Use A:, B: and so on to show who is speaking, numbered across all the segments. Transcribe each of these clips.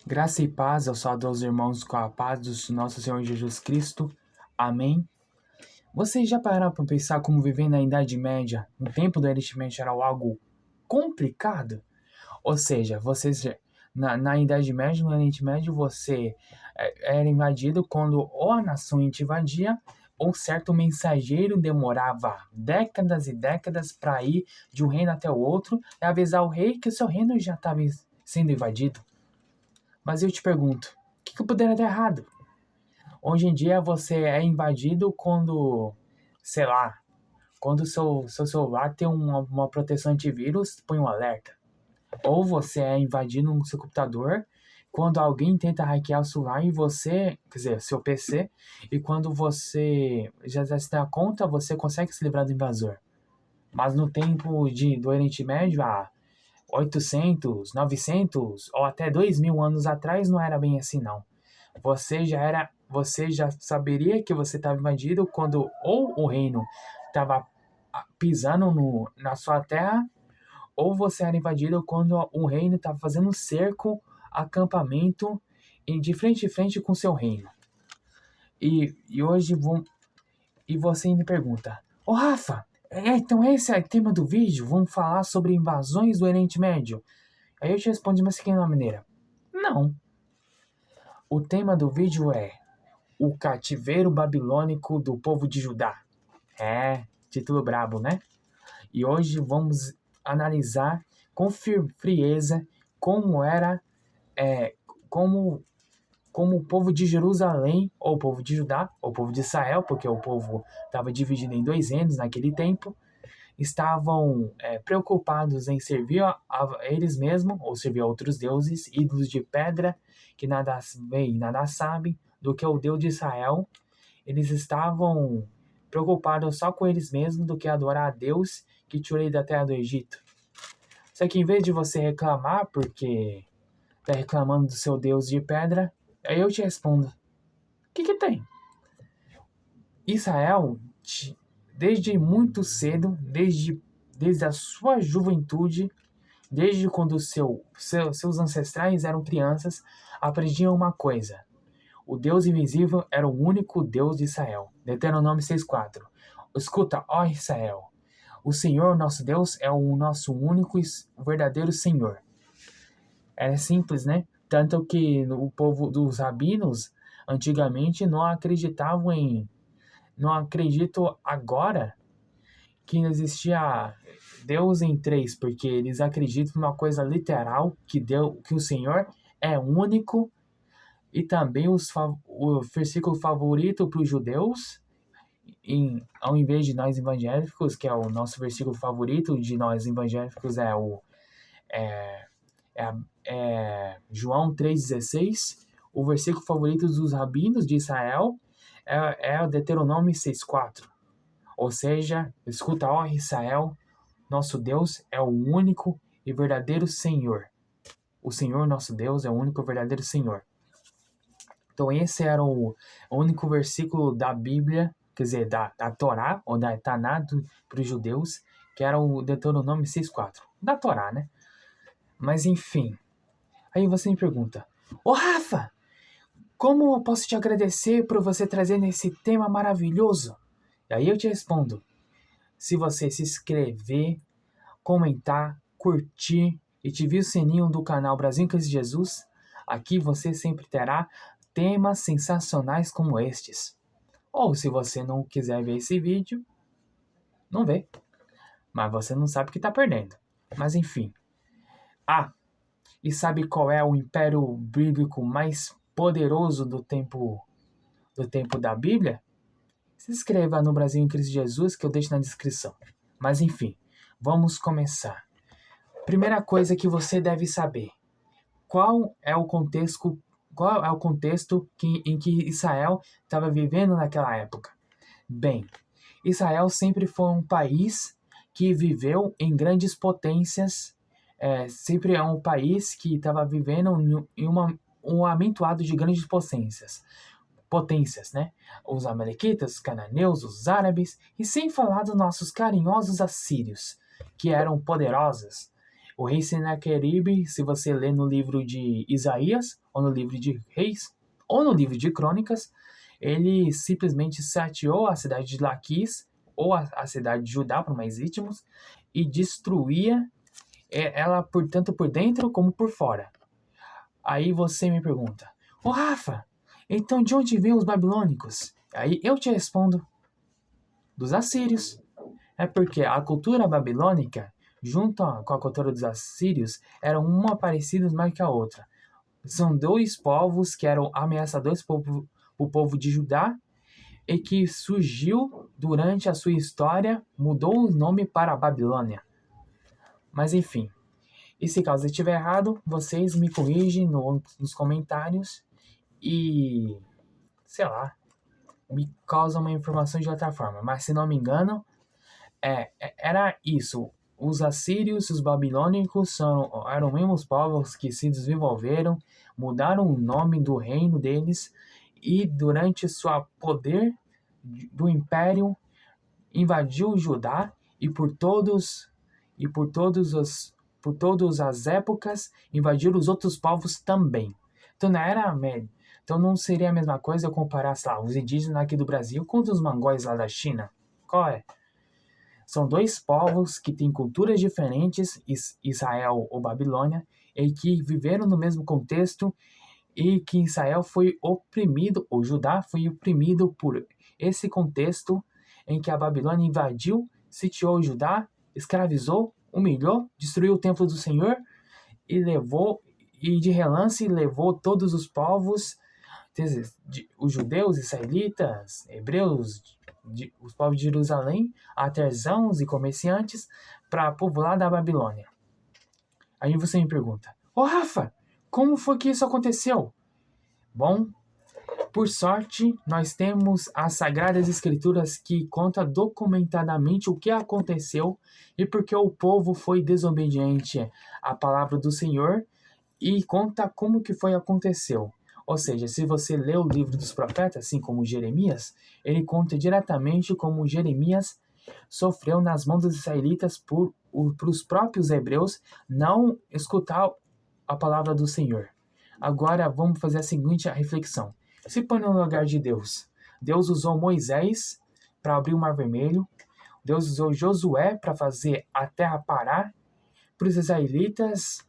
A: Graça e paz ao saúdo aos irmãos com a paz do nosso Senhor Jesus Cristo. Amém. Vocês já pararam para pensar como viver na Idade Média, no tempo do Oriente Médio, era algo complicado? Ou seja, na Idade Média, no Oriente Médio, você era invadido quando ou a nação te invadia, ou certo mensageiro demorava décadas e décadas para ir de um reino até o outro e avisar o rei que o seu reino já estava sendo invadido. Mas eu te pergunto, o que poderia dar errado? Hoje em dia você é invadido quando, sei lá, quando o seu celular tem uma proteção antivírus, põe um alerta. Ou você é invadido no seu computador quando alguém tenta hackear o celular e você, quer dizer, seu PC, e quando você já se dá conta, você consegue se livrar do invasor. Mas no tempo do Oriente Médio, há 800, 900 ou até 2000 anos atrás, não era bem assim, não. Você já saberia que você estava invadido quando ou o reino estava pisando na sua terra, ou você era invadido quando o reino estava fazendo um cerco, acampamento de frente com seu reino. E hoje e você me pergunta: Ô Rafa, então esse é o tema do vídeo? Vamos falar sobre invasões do Oriente Médio? Aí eu te respondo de uma seguinte maneira: não. O tema do vídeo é o cativeiro babilônico do povo de Judá. É, título brabo, né? E hoje vamos analisar com frieza como era, como o povo de Jerusalém, ou o povo de Judá, ou o povo de Israel, porque o povo estava dividido em dois reinos naquele tempo, estavam preocupados em servir a eles mesmos, ou servir a outros deuses, ídolos de pedra, que nada veem, nada sabem, do que o Deus de Israel. Eles estavam preocupados só com eles mesmos do que adorar a Deus que tirou ele da terra do Egito. Só que em vez de você reclamar porque está reclamando do seu Deus de pedra, aí eu te respondo: o que tem? Israel, desde muito cedo, desde a sua juventude, desde quando seus ancestrais eram crianças, aprendiam uma coisa: o Deus invisível era o único Deus de Israel. Deuteronômio 6,4. Escuta, ó Israel, o Senhor nosso Deus é o nosso único e verdadeiro Senhor. É simples, né? Tanto que o povo dos rabinos antigamente não acreditavam não acredito agora que não existia Deus em três, porque eles acreditam numa coisa literal, que o Senhor é único, e também o versículo favorito para os judeus, ao invés de nós evangélicos, que é o nosso versículo favorito de nós evangélicos, João 3,16, o versículo favorito dos rabinos de Israel é o Deuteronômio 6,4. Ou seja, escuta, ó Israel, nosso Deus é o único e verdadeiro Senhor. O Senhor, nosso Deus, é o único e verdadeiro Senhor. Então esse era o único versículo da Bíblia, quer dizer, da Torá, ou da Taná para os judeus, que era o Deuteronômio 6,4. Da Torá, né? Mas enfim, aí você me pergunta: ô Rafa, como eu posso te agradecer por você trazer esse tema maravilhoso? E aí eu te respondo: se você se inscrever, comentar, curtir e ativar o sininho do canal Brasil em Cristo Jesus, aqui você sempre terá temas sensacionais como estes. Ou se você não quiser ver esse vídeo, não vê. Mas você não sabe o que está perdendo. Mas enfim. E sabe qual é o império bíblico mais poderoso do tempo da Bíblia? Se inscreva no Brasil em Cristo Jesus, que eu deixo na descrição. Mas enfim, vamos começar. Primeira coisa que você deve saber: qual é o contexto em que Israel estava vivendo naquela época? Bem, Israel sempre foi um país que viveu em grandes potências, sempre é um país que estava vivendo em um amontoado de grandes potências, né? Os amalequitas, os cananeus, os árabes, e sem falar dos nossos carinhosos assírios, que eram poderosos. O rei Senaqueribe, se você ler no livro de Isaías, ou no livro de Reis, ou no livro de Crônicas, ele simplesmente saqueou a cidade de Laquis, ou a cidade de Judá, para mais íntimos, e destruía ela tanto por dentro como por fora. Aí você me pergunta, ô Rafa, então de onde vêm os babilônicos? Aí eu te respondo, dos assírios. É porque a cultura babilônica, junto com a cultura dos assírios, eram uma parecidas mais que a outra. São dois povos que eram ameaçadores para o povo de Judá e que surgiu durante a sua história, mudou o nome para Babilônia. Mas enfim, e se caso eu estiver errado, vocês me corrigem nos comentários e, sei lá, me causam uma informação de outra forma. Mas se não me engano, era isso. Os assírios e os babilônicos eram mesmos povos que se desenvolveram, mudaram o nome do reino deles e durante seu poder do império invadiu Judá e por todas as épocas invadiram os outros povos também. Então então não seria a mesma coisa eu comparar, sei lá, os indígenas aqui do Brasil com os mongóis lá da China. Qual é? São dois povos que têm culturas diferentes, Israel ou Babilônia, e que viveram no mesmo contexto e que Israel foi oprimido, ou Judá foi oprimido por esse contexto em que a Babilônia invadiu, sitiou Judá, escravizou, humilhou, destruiu o templo do Senhor e de relance levou todos os povos, os judeus, israelitas, hebreus, os povos de Jerusalém, artesãos e comerciantes, para povoar da Babilônia. Aí você me pergunta, ô Rafa, como foi que isso aconteceu? Bom, por sorte, nós temos as Sagradas Escrituras que contam documentadamente o que aconteceu e porque o povo foi desobediente à palavra do Senhor e conta como que aconteceu. Ou seja, se você lê o livro dos profetas, assim como Jeremias, ele conta diretamente como Jeremias sofreu nas mãos dos israelitas por os próprios hebreus não escutar a palavra do Senhor. Agora vamos fazer a seguinte reflexão. Se põe no lugar de Deus. Deus usou Moisés para abrir o Mar Vermelho. Deus usou Josué para fazer a terra parar. Para os israelitas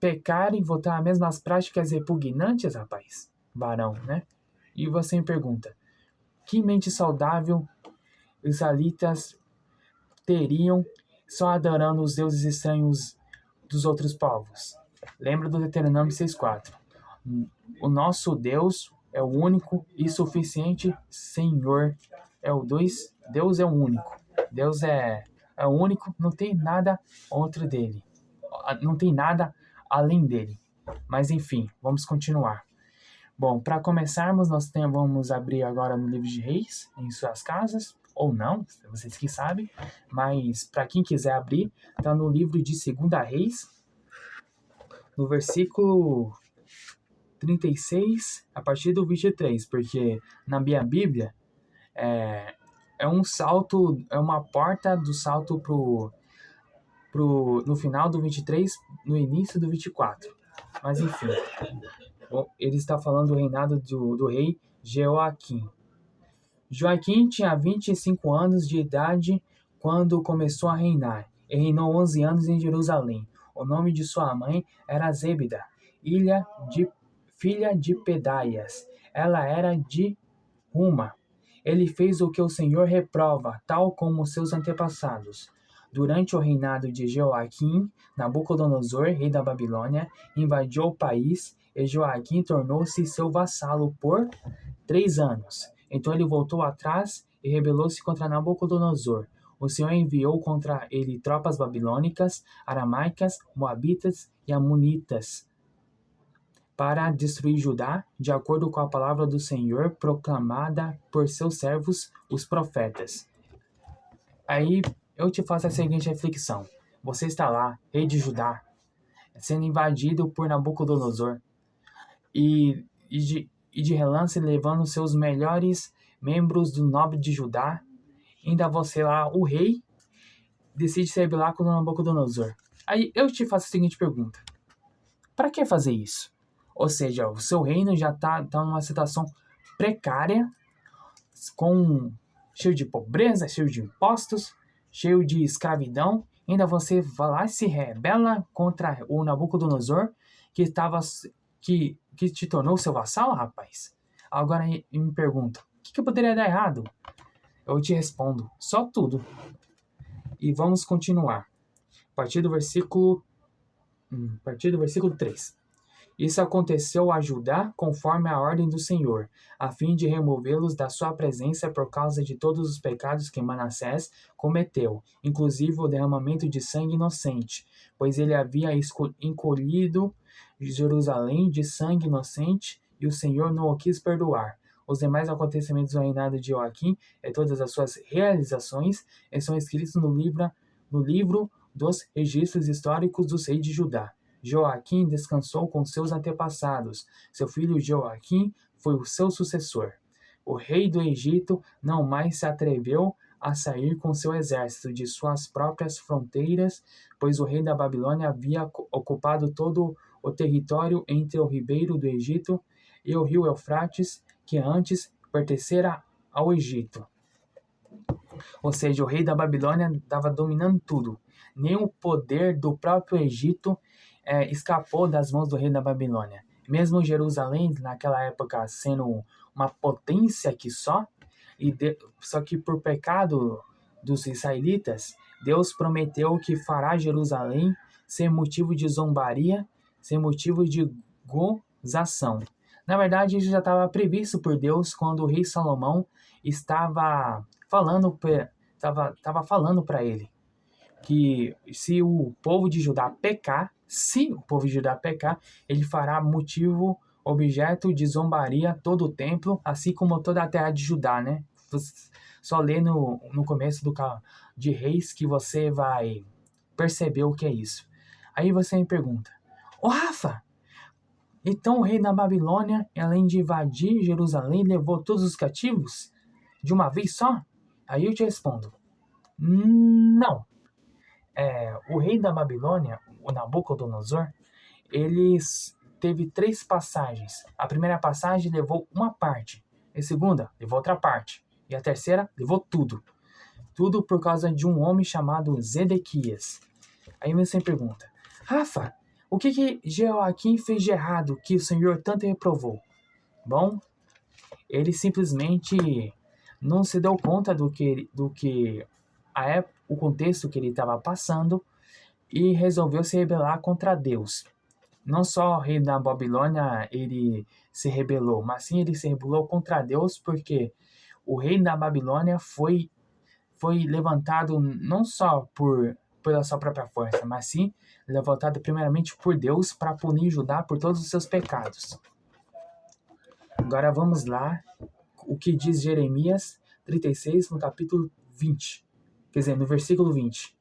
A: pecarem e voltar às mesmas práticas repugnantes, rapaz. Varão, né? E você me pergunta, que mente saudável os israelitas teriam só adorando os deuses estranhos dos outros povos? Lembra do Deuteronômio 6,4. O nosso Deus é o único e suficiente Senhor. Deus é o único. Deus é o único, não tem nada outro dele. Não tem nada além dele. Mas enfim, vamos continuar. Bom, para começarmos, vamos abrir agora no livro de Reis, em suas casas, ou não, vocês que sabem. Mas para quem quiser abrir, está no livro de 2 Reis, no versículo 36, a partir do 23, porque na minha Bíblia é um salto, é uma porta do salto no final do 23, no início do 24. Mas enfim, ele está falando do reinado do rei Jeoaquim. Joaquim tinha 25 anos de idade quando começou a reinar, e reinou 11 anos em Jerusalém. O nome de sua mãe era Zébida, filha de Pedaias. Ela era de Ruma. Ele fez o que o Senhor reprova, tal como seus antepassados. Durante o reinado de Jeoaquim, Nabucodonosor, rei da Babilônia, invadiu o país e Joaquim tornou-se seu vassalo por 3 anos. Então ele voltou atrás e rebelou-se contra Nabucodonosor. O Senhor enviou contra ele tropas babilônicas, aramaicas, moabitas e amonitas para destruir Judá, de acordo com a palavra do Senhor proclamada por seus servos, os profetas. Aí eu te faço a seguinte reflexão. Você está lá, rei de Judá, sendo invadido por Nabucodonosor e de relance levando seus melhores membros do nobre de Judá. Ainda você lá, o rei, decide se rebelar com Nabucodonosor. Aí eu te faço a seguinte pergunta: para que fazer isso? Ou seja, o seu reino já tá numa situação precária, com cheio de pobreza, cheio de impostos, cheio de escravidão. Ainda você vai lá e se rebela contra o Nabucodonosor, que estava que te tornou seu vassalo, rapaz. Agora eu me pergunto, o que poderia dar errado? Eu te respondo, só tudo. E vamos continuar. A partir do versículo 3. Isso aconteceu a Judá conforme a ordem do Senhor, a fim de removê-los da sua presença por causa de todos os pecados que Manassés cometeu, inclusive o derramamento de sangue inocente, pois ele havia encolhido Jerusalém de sangue inocente e o Senhor não o quis perdoar. Os demais acontecimentos do reinado de Joaquim e todas as suas realizações estão escritos no livro dos registros históricos dos reis de Judá. Joaquim descansou com seus antepassados. Seu filho Joaquim foi o seu sucessor. O rei do Egito não mais se atreveu a sair com seu exército de suas próprias fronteiras, pois o rei da Babilônia havia ocupado todo o território entre o ribeiro do Egito e o rio Eufrates, que antes pertencera ao Egito. Ou seja, o rei da Babilônia estava dominando tudo. Nem o poder do próprio Egito escapou das mãos do rei da Babilônia. Mesmo Jerusalém, naquela época, sendo uma potência que só, só que por pecado dos israelitas, Deus prometeu que fará Jerusalém ser motivo de zombaria, ser motivo de gozação. Na verdade, isso já estava previsto por Deus quando o rei Salomão estava falando para ele que se o povo de Judá pecar, ele fará motivo, objeto de zombaria todo o templo, assim como toda a terra de Judá, né? Só lê no começo de Reis que você vai perceber o que é isso. Aí você me pergunta, Rafa, então o rei da Babilônia, além de invadir Jerusalém, levou todos os cativos de uma vez só? Aí eu te respondo, não. O rei da Babilônia, o Nabucodonosor, ele teve 3 passagens. A primeira passagem levou uma parte, a segunda levou outra parte, e a terceira levou tudo. Tudo por causa de um homem chamado Zedequias. Aí você me pergunta, Rafa, o que Joaquim fez de errado que o Senhor tanto reprovou? Bom, ele simplesmente não se deu conta do que o contexto que ele estava passando e resolveu se rebelar contra Deus. Não só o rei da Babilônia ele se rebelou, mas sim ele se rebelou contra Deus, porque o rei da Babilônia foi levantado não só pela sua própria força, mas sim levantado primeiramente por Deus para punir Judá por todos os seus pecados. Agora vamos lá, o que diz Jeremias 36 no capítulo 20. Quer dizer, no versículo 20.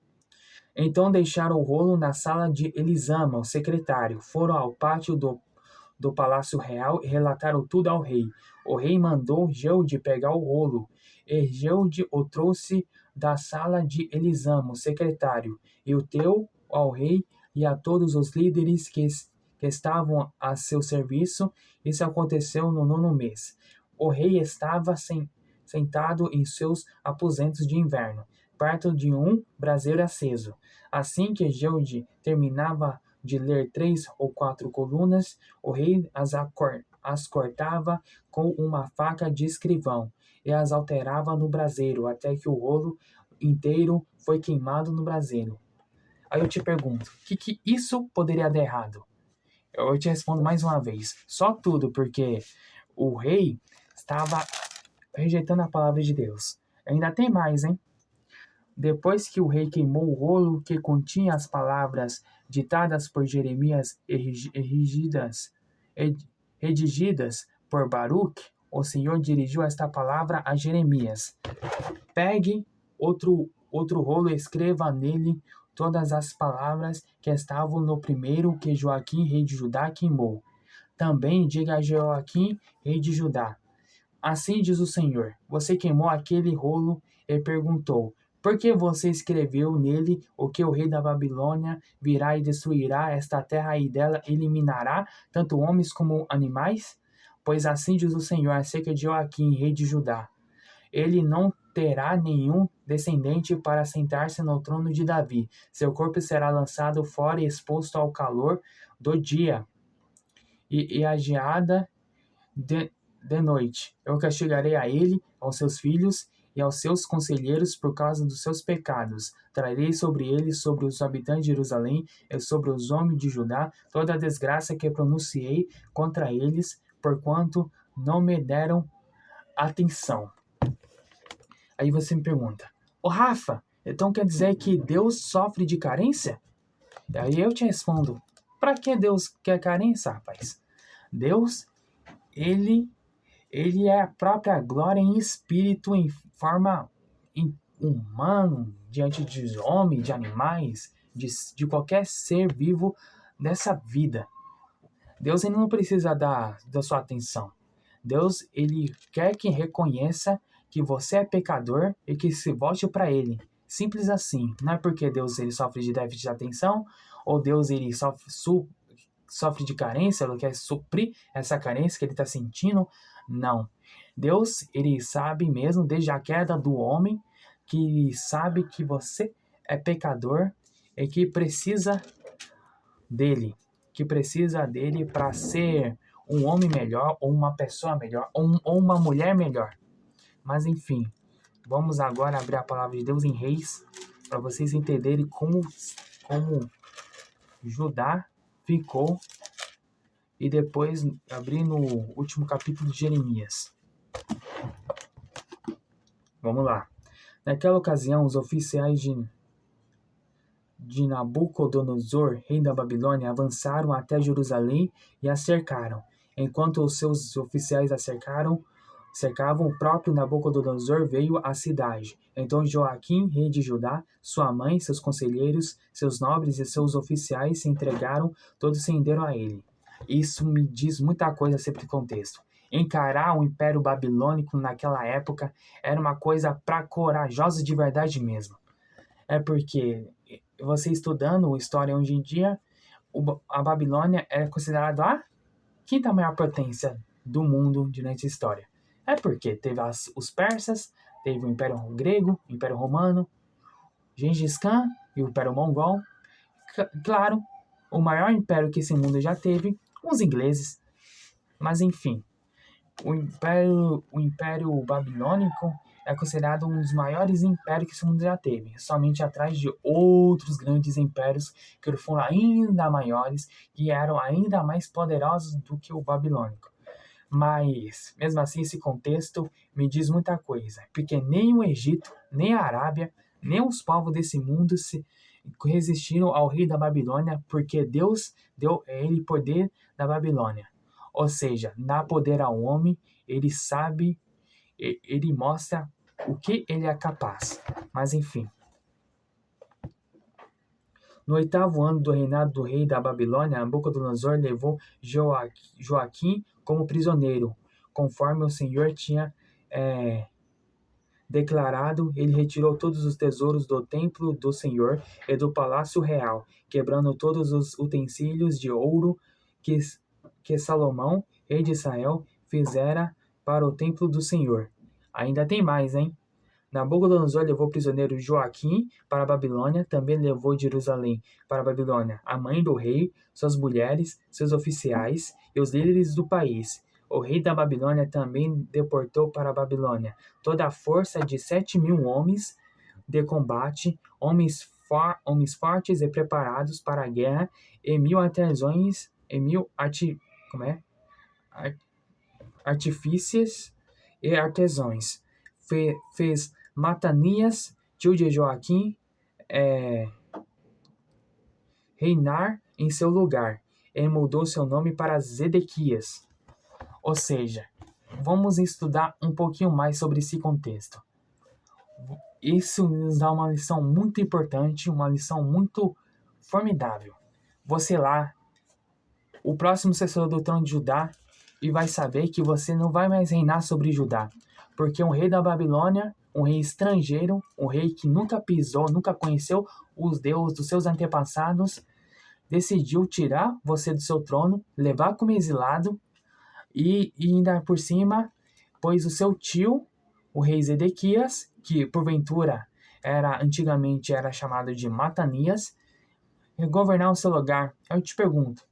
A: Então deixaram o rolo na sala de Elisama, o secretário. Foram ao pátio do palácio real e relataram tudo ao rei. O rei mandou Jeude pegar o rolo. E Jeude o trouxe da sala de Elisama, o secretário, e o deu ao rei e a todos os líderes que estavam a seu serviço. Isso aconteceu no 9º mês. O rei estava sentado em seus aposentos de inverno, perto de um braseiro aceso. Assim que Jeude terminava de ler 3 ou 4 colunas, o rei as cortava com uma faca de escrivão e as alterava no braseiro, até que o rolo inteiro foi queimado no braseiro. Aí eu te pergunto, o que isso poderia dar errado? Eu te respondo mais uma vez, só tudo, porque o rei estava rejeitando a palavra de Deus. Ainda tem mais, hein? Depois que o rei queimou o rolo que continha as palavras ditadas por Jeremias e redigidas por Baruque, o Senhor dirigiu esta palavra a Jeremias: pegue outro rolo e escreva nele todas as palavras que estavam no primeiro que Joaquim, rei de Judá, queimou. Também diga a Joaquim, rei de Judá: assim diz o Senhor, você queimou aquele rolo e perguntou, Porque você escreveu nele o que o rei da Babilônia virá e destruirá esta terra e dela eliminará tanto homens como animais? Pois assim diz o Senhor acerca de Joaquim, rei de Judá. Ele não terá nenhum descendente para sentar-se no trono de Davi. Seu corpo será lançado fora e exposto ao calor do dia e a geada de noite. Eu castigarei a ele, aos seus filhos e aos seus conselheiros por causa dos seus pecados. Trarei sobre eles, sobre os habitantes de Jerusalém e sobre os homens de Judá, toda a desgraça que pronunciei contra eles, porquanto não me deram atenção. Aí você me pergunta, ô Rafa, então quer dizer que Deus sofre de carência? Aí eu te respondo, para que Deus quer carência, rapaz? Deus, ele é a própria glória em espírito, em forma humana, diante de homens, de animais, de qualquer ser vivo dessa vida. Deus ele não precisa da sua atenção. Deus ele quer que reconheça que você é pecador e que se volte para ele. Simples assim. Não é porque Deus ele sofre de déficit de atenção ou Deus ele sofre de carência, ele quer suprir essa carência que ele está sentindo. Não. Deus, ele sabe mesmo, desde a queda do homem, que sabe que você é pecador e que precisa dele. Que precisa dele para ser um homem melhor, ou uma pessoa melhor, ou uma mulher melhor. Mas enfim, vamos agora abrir a palavra de Deus em Reis, para vocês entenderem como Judá ficou, e depois abrir no último capítulo de Jeremias. Vamos lá. Naquela ocasião, os oficiais de Nabucodonosor, rei da Babilônia, avançaram até Jerusalém e a cercaram. Enquanto os seus oficiais a cercavam, o próprio Nabucodonosor veio à cidade. Então Joaquim, rei de Judá, sua mãe, seus conselheiros, seus nobres e seus oficiais se entregaram, todos se renderam a ele. Isso me diz muita coisa sobre o contexto. Encarar o Império Babilônico naquela época era uma coisa para corajosos de verdade mesmo. É porque você estudando história hoje em dia, a Babilônia é considerada a quinta maior potência do mundo durante a história. É porque teve os persas, teve o Império Grego, o Império Romano, Gengis Khan e o Império Mongol. Claro, o maior império que esse mundo já teve, os ingleses. Mas enfim, o Império Babilônico é considerado um dos maiores impérios que esse mundo já teve, somente atrás de outros grandes impérios que foram ainda maiores e eram ainda mais poderosos do que o babilônico. Mas, mesmo assim, esse contexto me diz muita coisa, porque nem o Egito, nem a Arábia, nem os povos desse mundo se resistiram ao rei da Babilônia, porque Deus deu a ele poder da Babilônia. Ou seja, dá poder ao homem, ele sabe, ele mostra o que ele é capaz. Mas enfim. No 8º ano do reinado do rei da Babilônia, Nabucodonosor levou Joaquim como prisioneiro. Conforme o Senhor tinha declarado, ele retirou todos os tesouros do templo do Senhor e do palácio real, quebrando todos os utensílios de ouro que Salomão, rei de Israel, fizera para o templo do Senhor. Ainda tem mais, hein? Nabucodonosor levou prisioneiro Joaquim para a Babilônia, também levou de Jerusalém para a Babilônia a mãe do rei, suas mulheres, seus oficiais e os líderes do país. O rei da Babilônia também deportou para a Babilônia toda a força de 7.000 homens de combate, homens fortes e preparados para a guerra, e 1.000 artesãos, e 1.000 artífices e artesãos. Fez Matanias, tio de Joaquim, reinar em seu lugar, e mudou seu nome para Zedequias. Ou seja, vamos estudar um pouquinho mais sobre esse contexto. Isso nos dá uma lição muito importante, uma lição muito formidável. Você lá, o próximo sucessor do trono de Judá, e vai saber que você não vai mais reinar sobre Judá, porque um rei da Babilônia, um rei estrangeiro, um rei que nunca pisou, nunca conheceu os deuses dos seus antepassados, decidiu tirar você do seu trono, levar como exilado e ainda por cima, pôs o seu tio, o rei Zedequias, que porventura antigamente era chamado de Matanias, governar o seu lugar. Eu te pergunto,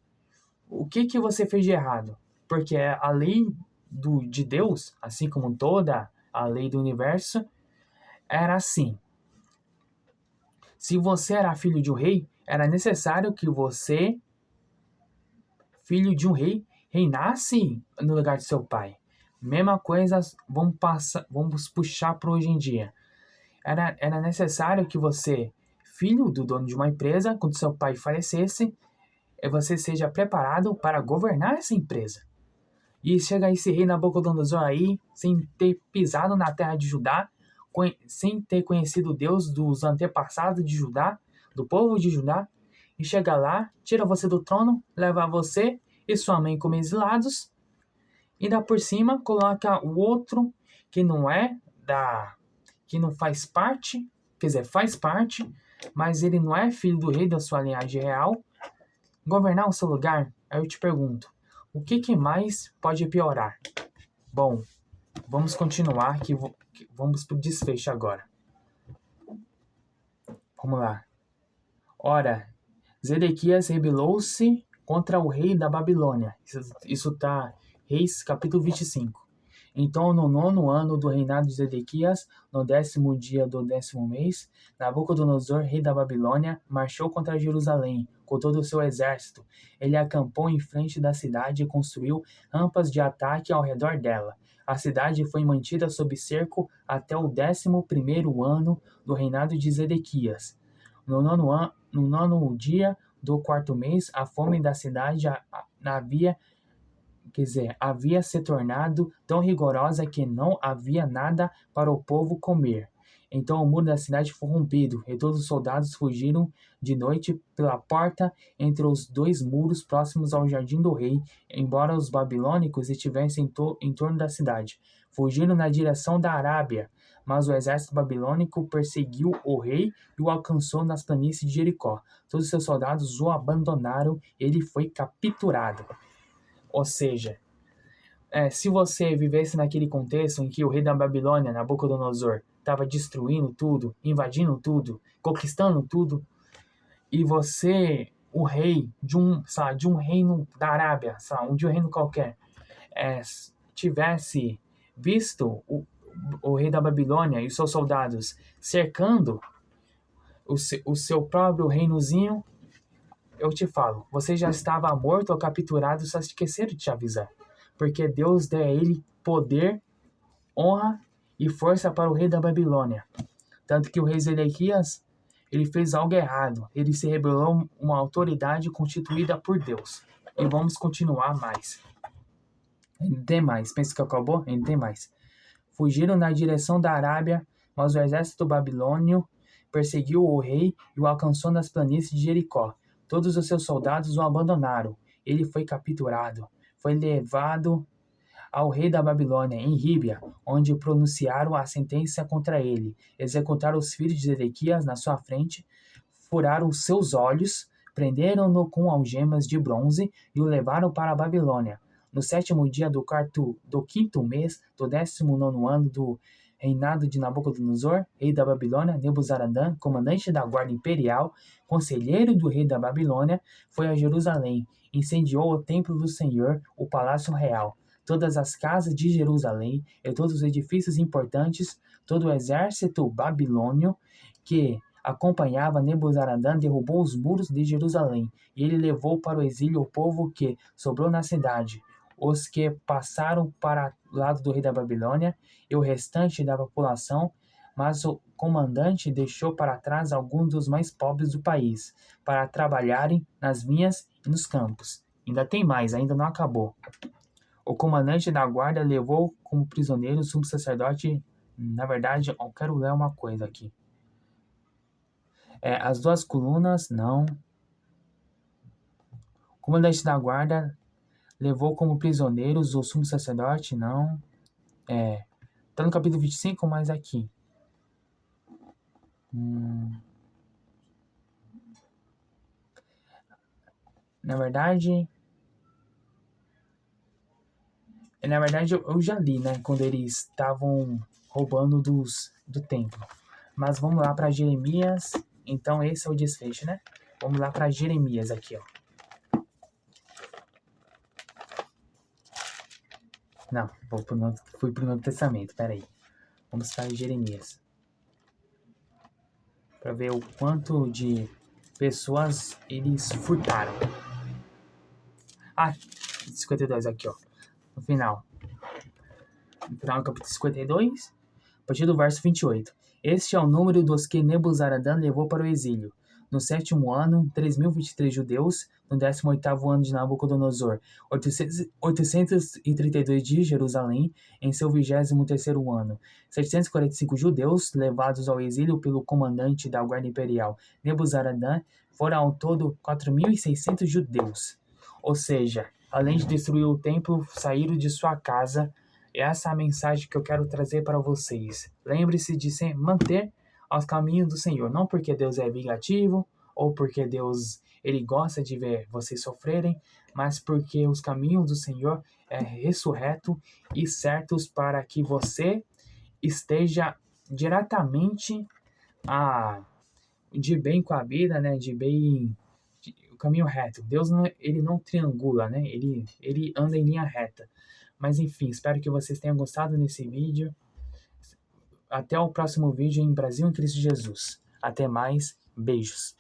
A: o que você fez de errado? Porque a lei de Deus, assim como toda a lei do universo, era assim. Se você era filho de um rei, era necessário que você, filho de um rei, reinasse no lugar de seu pai. Mesma coisa, vamos puxar para hoje em dia. Era necessário que você, filho do dono de uma empresa, quando seu pai falecesse, você seja preparado para governar essa empresa. E chega esse rei Nabucodonosor aí, sem ter pisado na terra de Judá, sem ter conhecido Deus dos antepassados de Judá, do povo de Judá, e chega lá, tira você do trono, leva você e sua mãe como exilados, e ainda por cima coloca o outro que que não faz parte, quer dizer, faz parte, mas ele não é filho do rei da sua linhagem real, governar o seu lugar. Aí eu te pergunto, o que mais pode piorar? Bom, vamos continuar, vamos pro desfecho agora. Vamos lá. Ora, Zedequias rebelou-se contra o rei da Babilônia. Isso está Reis capítulo 25. Então, no 9º ano do reinado de Zedequias, no 10º dia do 10º mês, Nabucodonosor, rei da Babilônia, marchou contra Jerusalém com todo o seu exército. Ele acampou em frente da cidade e construiu rampas de ataque ao redor dela. A cidade foi mantida sob cerco até o 11º ano do reinado de Zedequias. No 9º dia do 4º mês, a fome da cidade havia se tornado tão rigorosa que não havia nada para o povo comer. Então o muro da cidade foi rompido, e todos os soldados fugiram de noite pela porta entre os dois muros próximos ao jardim do rei, embora os babilônicos estivessem em torno da cidade. Fugiram na direção da Arábia, mas o exército babilônico perseguiu o rei e o alcançou nas planícies de Jericó. Todos os seus soldados o abandonaram e ele foi capturado. Ou seja, se você vivesse naquele contexto em que o rei da Babilônia, Nabucodonosor, estava destruindo tudo, invadindo tudo, conquistando tudo, e você, o rei de um reino da Arábia, de um reino qualquer, tivesse visto o rei da Babilônia e os seus soldados cercando o seu próprio reinozinho, eu te falo, você já estava morto ou capturado, só esqueceram de te avisar. Porque Deus deu a ele poder, honra e força para o rei da Babilônia. Tanto que o rei Zedequias, ele fez algo errado. Ele se rebelou uma autoridade constituída por Deus. E vamos continuar mais. Ainda tem mais. Pensa que acabou? Ainda tem mais. Fugiram na direção da Arábia, mas o exército babilônio perseguiu o rei e o alcançou nas planícies de Jericó. Todos os seus soldados o abandonaram. Ele foi capturado. Foi levado ao rei da Babilônia, em Ríbia, onde pronunciaram a sentença contra ele. Executaram os filhos de Zedequias na sua frente, furaram os seus olhos, prenderam-no com algemas de bronze e o levaram para a Babilônia. No 7º dia do 5º mês do 19º ano do reinado de Nabucodonosor, rei da Babilônia, Nebuzaradã, comandante da guarda imperial, conselheiro do rei da Babilônia, foi a Jerusalém, incendiou o templo do Senhor, o palácio real, todas as casas de Jerusalém e todos os edifícios importantes, todo o exército babilônio que acompanhava Nebuzaradã derrubou os muros de Jerusalém, e ele levou para o exílio o povo que sobrou na cidade, os que passaram para o lado do rei da Babilônia e o restante da população, mas o comandante deixou para trás alguns dos mais pobres do país, para trabalharem nas vinhas e nos campos. Ainda tem mais, ainda não acabou. O comandante da guarda levou como prisioneiro o sumo sacerdote. Na verdade, eu quero ler uma coisa aqui. As duas colunas, não. O comandante da guarda levou como prisioneiros o sumo sacerdote, não. Tá no capítulo 25, mas aqui. Na verdade, eu já li, né? Quando eles estavam roubando do templo. Mas vamos lá para Jeremias. Então esse é o desfecho, né? Vamos lá para Jeremias aqui, ó. Não, fui pro Novo Testamento, peraí. Vamos para Jeremias. Para ver o quanto de pessoas eles furtaram. Ah, 52 aqui, ó. No final do capítulo 52, a partir do verso 28. Este é o número dos que Nebuzaradan levou para o exílio. No 7º ano, 3.023 judeus. No 18º ano de Nabucodonosor, 832 de Jerusalém. Em seu 23º ano, 745 judeus levados ao exílio pelo comandante da guarda imperial Nebuzaradan. Foram ao todo 4.600 judeus. Ou seja, além de destruir o templo, saíram de sua casa. Essa é a mensagem que eu quero trazer para vocês. Lembre-se de se manter aos caminhos do Senhor. Não porque Deus é vingativo ou porque Deus ele gosta de ver vocês sofrerem, mas porque os caminhos do Senhor é ressurreto e certos para que você esteja diretamente de bem com a vida, né? O caminho reto. Deus ele não triangula, né? Ele anda em linha reta. Mas enfim, espero que vocês tenham gostado desse vídeo. Até o próximo vídeo em Brasil em Cristo Jesus. Até mais, beijos.